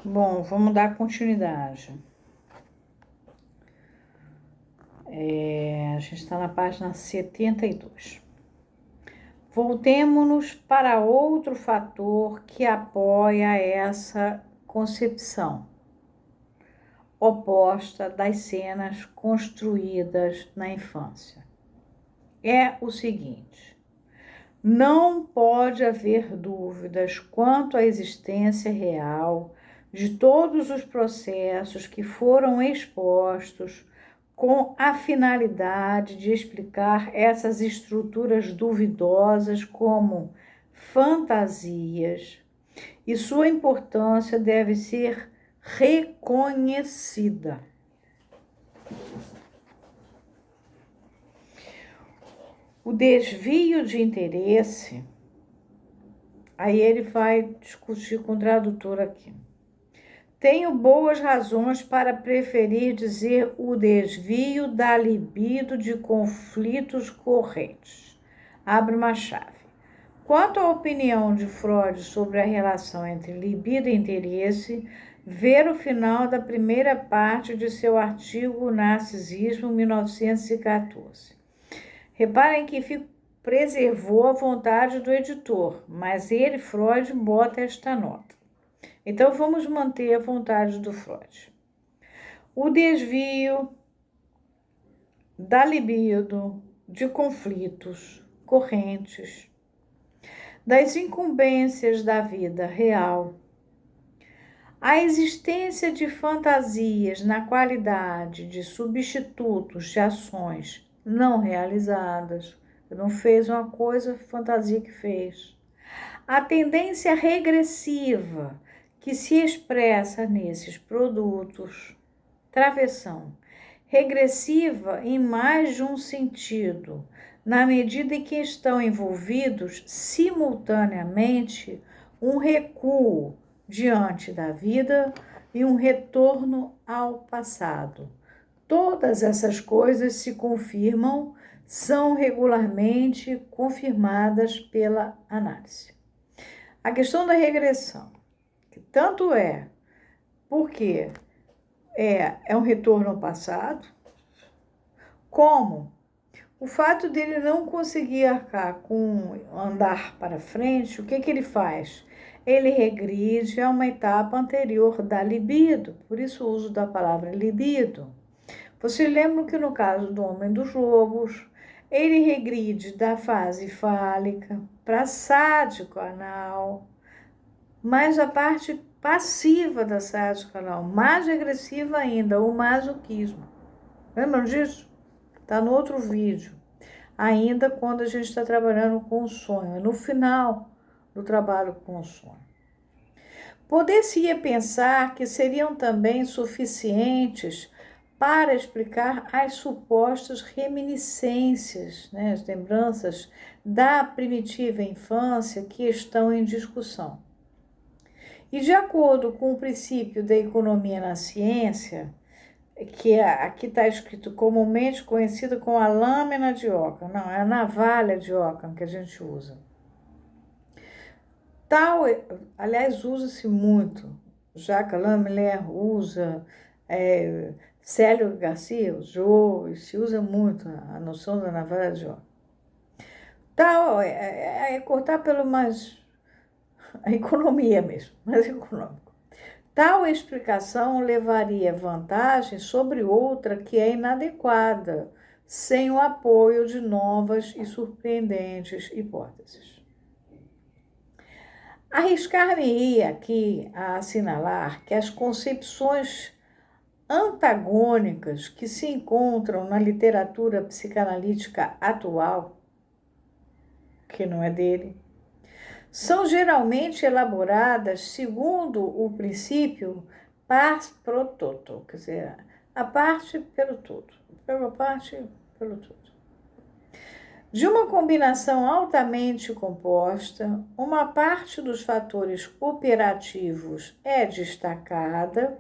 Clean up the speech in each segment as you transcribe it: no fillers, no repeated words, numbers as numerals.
Bom, vamos dar continuidade. A gente está na página 72. Voltemo-nos para outro fator que apoia essa concepção oposta das cenas construídas na infância. É o seguinte: não pode haver dúvidas quanto à existência real de todos os processos que foram expostos com a finalidade de explicar essas estruturas duvidosas como fantasias, e sua importância deve ser reconhecida. O desvio de interesse, aí ele vai discutir com o tradutor aqui. Tenho boas razões para preferir dizer o desvio da libido de conflitos correntes. Abre uma chave. Quanto à opinião de Freud sobre a relação entre libido e interesse, ver o final da primeira parte de seu artigo Narcisismo, 1914. Reparem que preservou a vontade do editor, mas ele, Freud, bota esta nota. Então, vamos manter a vontade do Freud. O desvio da libido de conflitos correntes, das incumbências da vida real, a existência de fantasias na qualidade de substitutos de ações não realizadas. Não fez uma coisa, fantasia que fez. A tendência regressiva que se expressa nesses produtos, travessão, regressiva em mais de um sentido, na medida em que estão envolvidos simultaneamente um recuo diante da vida e um retorno ao passado. Todas essas coisas se confirmam, são regularmente confirmadas pela análise. A questão da regressão, que tanto é porque é um retorno ao passado, como o fato dele não conseguir arcar com andar para frente, o que ele faz? Ele regride a uma etapa anterior da libido, por isso o uso da palavra libido. Vocês lembram que no caso do Homem dos Lobos, ele regride da fase fálica para sádico anal, mas a parte passiva da sádico anal, mais agressiva ainda, o masoquismo. Lembram disso? Está no outro vídeo. Ainda quando a gente está trabalhando com o sonho, é no final do trabalho com o sonho. Poder-se-ia pensar que seriam também suficientes para explicar as supostas reminiscências, as lembranças da primitiva infância que estão em discussão. E de acordo com o princípio da economia na ciência, que aqui está escrito comumente conhecida como a lâmina de Ockham, não, é a navalha de Ockham que a gente usa. Aliás, usa-se muito, Jacques Lamelaire usa, Célio Garcia usou, se usa muito a noção da navalha de Ockham. Cortar pelo mais, a economia mesmo, mais econômico. Tal explicação levaria vantagem sobre outra que é inadequada, sem o apoio de novas e surpreendentes hipóteses. Arriscar-me-ia aqui a assinalar que as concepções antagônicas que se encontram na literatura psicanalítica atual, que não é dele, são geralmente elaboradas segundo o princípio pars pro toto, quer dizer, a parte pelo todo, pela parte pelo todo. De uma combinação altamente composta, uma parte dos fatores operativos é destacada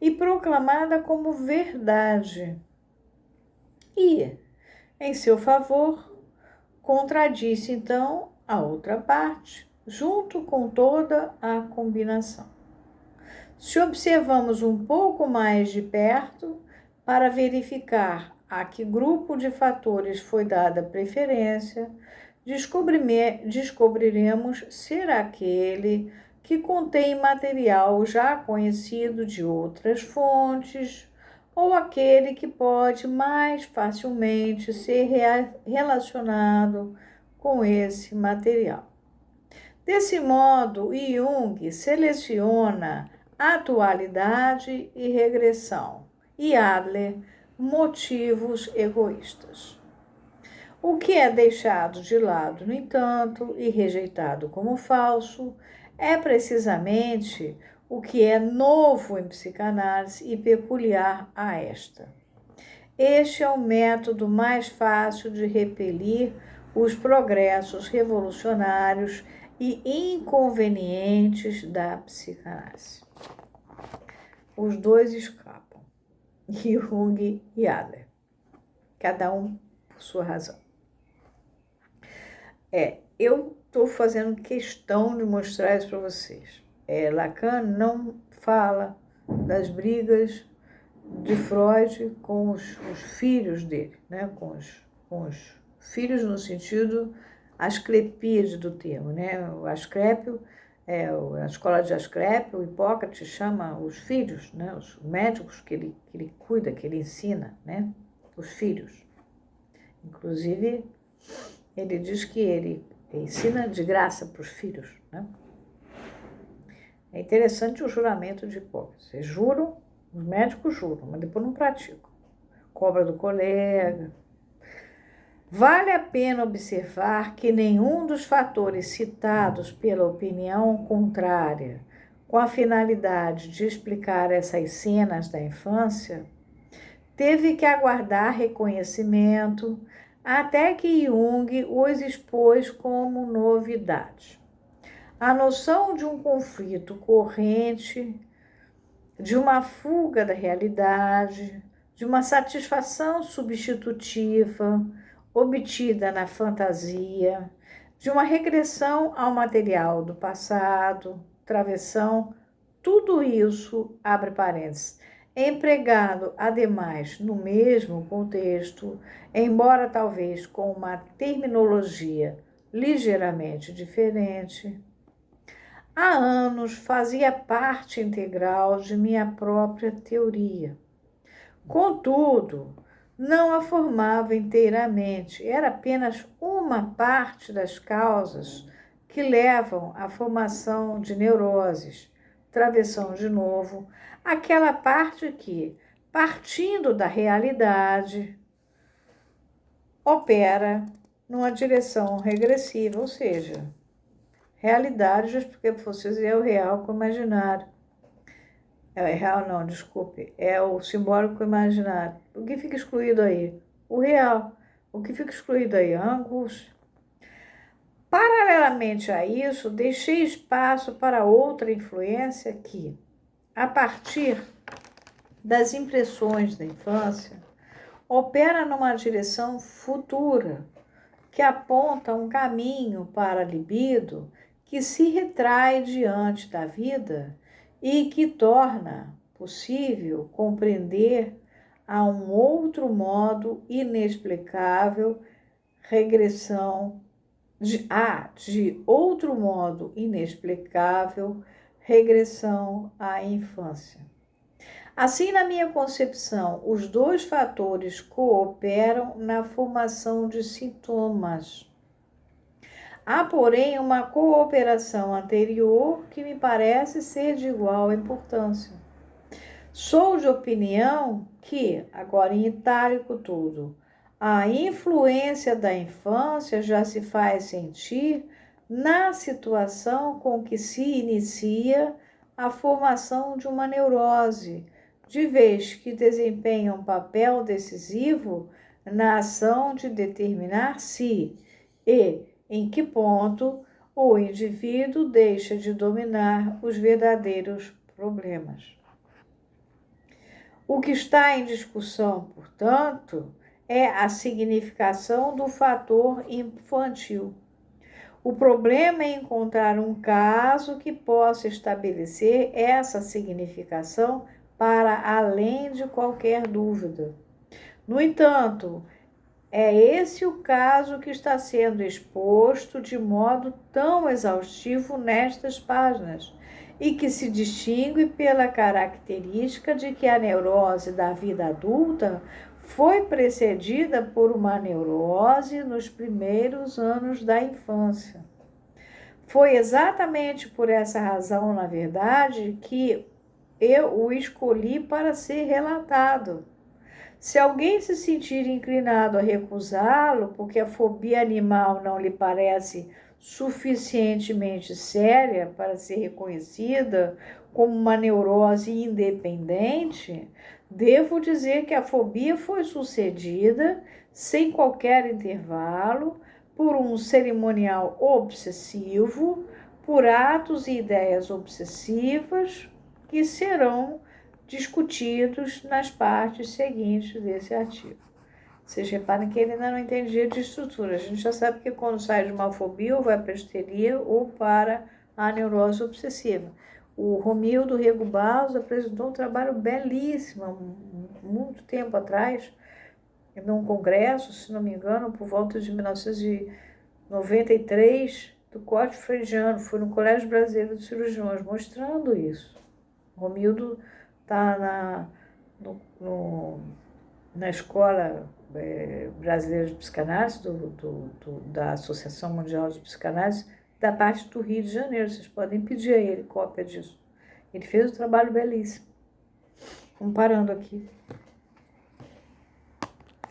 e proclamada como verdade. E, em seu favor, contradiz então a outra parte, junto com toda a combinação. Se observamos um pouco mais de perto para verificar a que grupo de fatores foi dada preferência, descobriremos ser aquele que contém material já conhecido de outras fontes ou aquele que pode mais facilmente ser relacionado com esse material. Desse modo, Jung seleciona atualidade e regressão, e Adler, motivos egoístas. O que é deixado de lado, no entanto, e rejeitado como falso, é precisamente o que é novo em psicanálise e peculiar a esta. Este é o método mais fácil de repelir os progressos revolucionários e inconvenientes da psicanálise. Os dois escapam, Jung e Adler, cada um por sua razão. Eu estou fazendo questão de mostrar isso para vocês. Lacan não fala das brigas de Freud com os filhos dele, né? com os filhos no sentido asclepíade do termo, né? O Asclépio, a escola de Asclépio, o Hipócrates chama os filhos, né? Os médicos que ele cuida, que ele ensina, né? Os filhos. Inclusive, ele diz que ele ensina de graça para os filhos, né? É interessante o juramento de Hipócrates. Eles juram, os médicos juram, mas depois não praticam. Cobra do colega. Vale a pena observar que nenhum dos fatores citados pela opinião contrária, com a finalidade de explicar essas cenas da infância, teve que aguardar reconhecimento até que Jung os expôs como novidade. A noção de um conflito corrente, de uma fuga da realidade, de uma satisfação substitutiva obtida na fantasia, de uma regressão ao material do passado, travessão, tudo isso, abre parênteses, empregado, ademais, no mesmo contexto, embora talvez com uma terminologia ligeiramente diferente, há anos fazia parte integral de minha própria teoria. Contudo, não a formava inteiramente, era apenas uma parte das causas que levam à formação de neuroses. Travessão de novo, aquela parte que, partindo da realidade, opera numa direção regressiva, ou seja, realidade, já expliquei para vocês, é o real com o imaginário. Real não, desculpe, é o simbólico com o imaginário. O que fica excluído aí? O real. O que fica excluído aí? A angústia. Paralelamente a isso, deixei espaço para outra influência que, a partir das impressões da infância, opera numa direção futura, que aponta um caminho para a libido que se retrai diante da vida e que torna possível compreender a um outro modo inexplicável de outro modo inexplicável regressão à infância. Assim, na minha concepção, os dois fatores cooperam na formação de sintomas. Há, porém, uma cooperação anterior que me parece ser de igual importância. Sou de opinião que, agora em itálico tudo, a influência da infância já se faz sentir na situação com que se inicia a formação de uma neurose, de vez que desempenha um papel decisivo na ação de determinar se e em que ponto o indivíduo deixa de dominar os verdadeiros problemas. O que está em discussão, portanto, é a significação do fator infantil. O problema é encontrar um caso que possa estabelecer essa significação para além de qualquer dúvida. No entanto, é esse o caso que está sendo exposto de modo tão exaustivo nestas páginas e que se distingue pela característica de que a neurose da vida adulta foi precedida por uma neurose nos primeiros anos da infância. Foi exatamente por essa razão, na verdade, que eu o escolhi para ser relatado. Se alguém se sentir inclinado a recusá-lo porque a fobia animal não lhe parece suficientemente séria para ser reconhecida como uma neurose independente, devo dizer que a fobia foi sucedida, sem qualquer intervalo, por um cerimonial obsessivo, por atos e ideias obsessivas que serão discutidos nas partes seguintes desse artigo. Vocês reparem que ele ainda não entendia de estrutura. A gente já sabe que quando sai de uma fobia, ou vai para a histeria ou para a neurose obsessiva. O Romildo Rego Barros apresentou um trabalho belíssimo, muito tempo atrás, num congresso, se não me engano, por volta de 1993, do Corte Freudiano, foi no Colégio Brasileiro de Cirurgiões, mostrando isso. O Romildo está na Escola Brasileira de Psicanálise, da Associação Mundial de Psicanálise, da parte do Rio de Janeiro. Vocês podem pedir a ele cópia disso. Ele fez um trabalho belíssimo. Comparando aqui.